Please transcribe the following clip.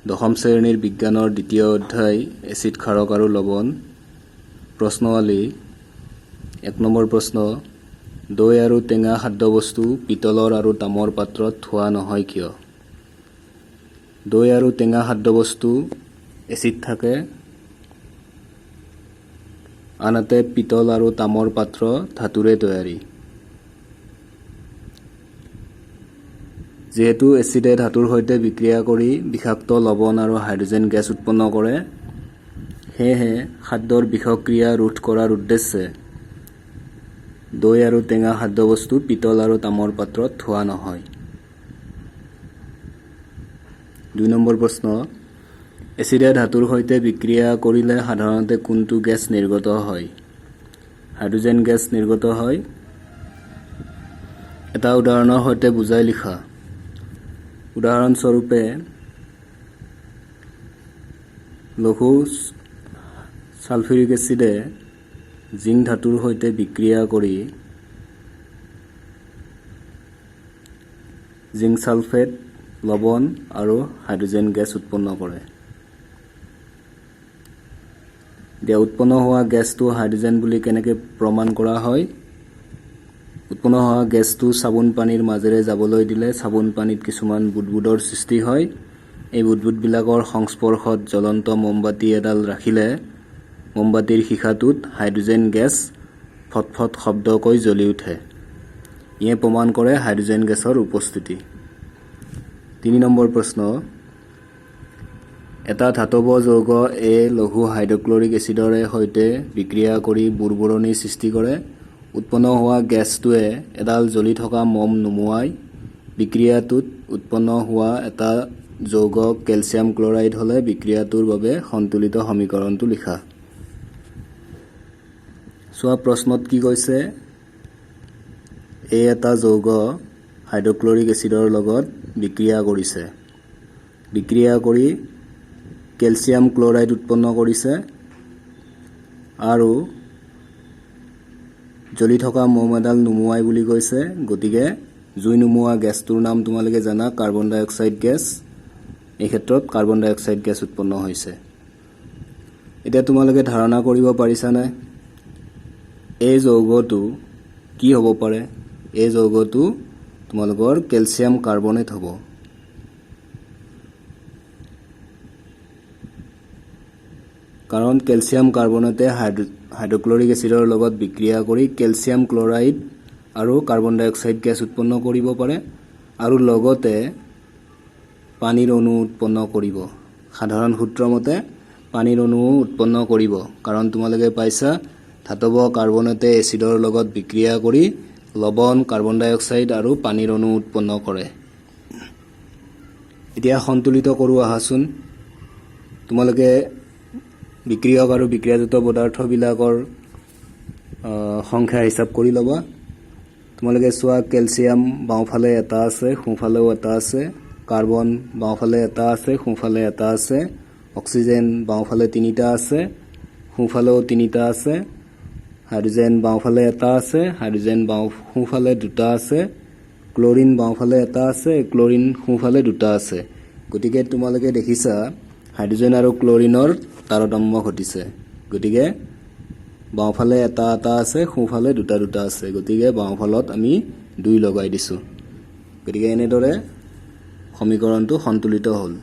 দশম শ্ৰেণীৰ বিজ্ঞানৰ দ্বিতীয় অধ্যায় এচিড ক্ষাৰক আৰু লৱণ প্ৰশ্নাৱলী 1 নম্বৰ প্ৰশ্ন দৈ আৰু টেঙা খাদ্যবস্তু পিতলৰ আৰু তামৰ পাত্ৰত থোৱা নহয় কিয় দৈ আৰু টেঙা খাদ্যবস্তু এচিড থাকে আনহাতে পিতল আৰু তামৰ পাত্ৰ ধাতুৰে তৈয়াৰী যেহেতু এচিডে ধাতুৰ সৈতে বিক্ৰিয়া কৰি বিষাক্ত লৱণ আৰু হাইড্ৰজেন গেছ উৎপন্ন কৰে সেয়েহে খাদ্যৰ বিষক্ৰিয়া ৰোধ কৰাৰ উদ্দেশ্যে দৈ আৰু টেঙা খাদ্যবস্তু পিতল আৰু তামৰ পাত্ৰত থোৱা নহয় 2 নম্বৰ প্ৰশ্ন এচিডে ধাতুৰ সৈতে বিক্ৰিয়া কৰিলে সাধাৰণতে কোনটো গেছ নিৰ্গত হয় হাইড্ৰজেন গেছ নিৰ্গত হয় এটা উদাহৰণৰ সৈতে বুজাই লিখা উদাহৰণস্বৰূপে লঘু সালফিউৰিক এচিডে জিংক ধাতুৰ সৈতে বিক্ৰিয়া কৰি জিংক সালফেট লৱণ আৰু হাইড্ৰজেন গেছ উৎপন্ন কৰে দিয়া উৎপন্ন হোৱা গেছটো হাইড্ৰজেন বুলি কেনেকৈ প্ৰমাণ কৰা হয় উৎপন্ন হোৱা গেছটো সাবুন পানীৰ মাজেৰে যাবলৈ দিলে সাবুন পানীত কিছুমান বুদবুদৰ সৃষ্টি হয় এই বুদবুদবিলাকৰ সংস্পৰ্শত জ্বলন্ত মমবাতি এডাল ৰাখিলে মমবাতিৰ শিখাটোত হাইড্ৰজেন গেছ ফটফট শব্দকৈ জ্বলি উঠে ইয়ে প্ৰমাণ কৰে হাইড্ৰজেন গেছৰ উপস্থিতি 3 নম্বৰ প্ৰশ্ন এটা ধাতৱ যৌগ এ লঘু হাইড্ৰক্লৰিক এচিডৰে সৈতে বিক্ৰিয়া কৰি বুৰবুৰণি সৃষ্টি কৰে উৎপন্ন হোৱা গেছটোৱে এডাল জ্বলি থকা মম নুমুৱাই বিক্ৰিয়াটোত উৎপন্ন হোৱা এটা যৌগ কেলছিয়াম ক্লৰাইড হলে বিক্ৰিয়াটোৰ বাবে সন্তুলিত সমীকৰণটো লিখা সোৱা প্ৰশ্নত কি কৈছে এই এটা যৌগ হাইড্ৰক্লৰিক এচিডৰ লগত বিক্ৰিয়া কৰিছে বিক্ৰিয়া কৰি কেলছিয়াম ক্লৰাইড উৎপন্ন কৰিছে আৰু জ্বলি থকা মম এডাল নুমুৱাই বুলি কৈছে গতিকে জুই নুমুৱা গেছটোৰ নাম তোমালোকে জানা কাৰ্বন ডাই অক্সাইড গেছ এই ক্ষেত্ৰত কাৰ্বন ডাই অক্সাইড গেছ উৎপন্ন হৈছে এতিয়া তোমালোকে ধাৰণা কৰিব পাৰিছা নে এই যৌগটো কি হ'ব পাৰে এই যৌগটো তোমালোকৰ কেলছিয়াম কাৰ্বনেট হ'ব কাৰণ কেলছিয়াম কাৰ্বনেটে হাইড্ৰক্লৰিক এচিডৰ লগত বিক্ৰিয়া কৰি কেলছিয়াম ক্লৰাইড আৰু কাৰ্বন ডাই অক্সাইড গেছ উৎপন্ন কৰিব পাৰে আৰু লগতে পানীৰ অণু উৎপন্ন কৰিব সাধাৰণ সূত্ৰ মতে পানীৰ অণু উৎপন্ন কৰিব কাৰণ তোমালোকে পাইছা ধাতৱ কাৰ্বনেটে এচিডৰ লগত বিক্ৰিয়া কৰি লৱণ কাৰ্বন ডাই অক্সাইড আৰু পানীৰ অণু উৎপন্ন কৰে এতিয়া সন্তুলিত কৰো আহাচোন তোমালোকে বিক্ৰিয়ক আৰু বিক্ৰিয়াযুক্ত পদাৰ্থবিলাকৰ সংখ্যা হিচাপ কৰি ল'বা তোমালোকে চোৱা কেলছিয়াম বাওঁফালে এটা আছে সোঁফালেও এটা আছে কাৰ্বন বাওঁফালে এটা আছে সোঁফালে এটা আছে অক্সিজেন বাওঁফালে তিনিটা আছে সোঁফালেও তিনিটা আছে হাইড্ৰজেন বাওঁফালে এটা আছে হাইড্ৰজেন সোঁফালে দুটা আছে ক্লৰিন বাওঁফালে এটা আছে ক্লৰিন সোঁফালে দুটা আছে গতিকে তোমালোকে দেখিছা হাইড্ৰজেন আৰু ক্লৰিনৰ তাৰতম্য ঘটিছে গতিকে বাওঁফালে এটা এটা আছে সোঁফালে দুটা দুটা আছে গতিকে বাওঁফালত আমি 2 লগাই দিছো গতিকে এনেদৰে সমীকৰণটো সন্তুলিত হ'ল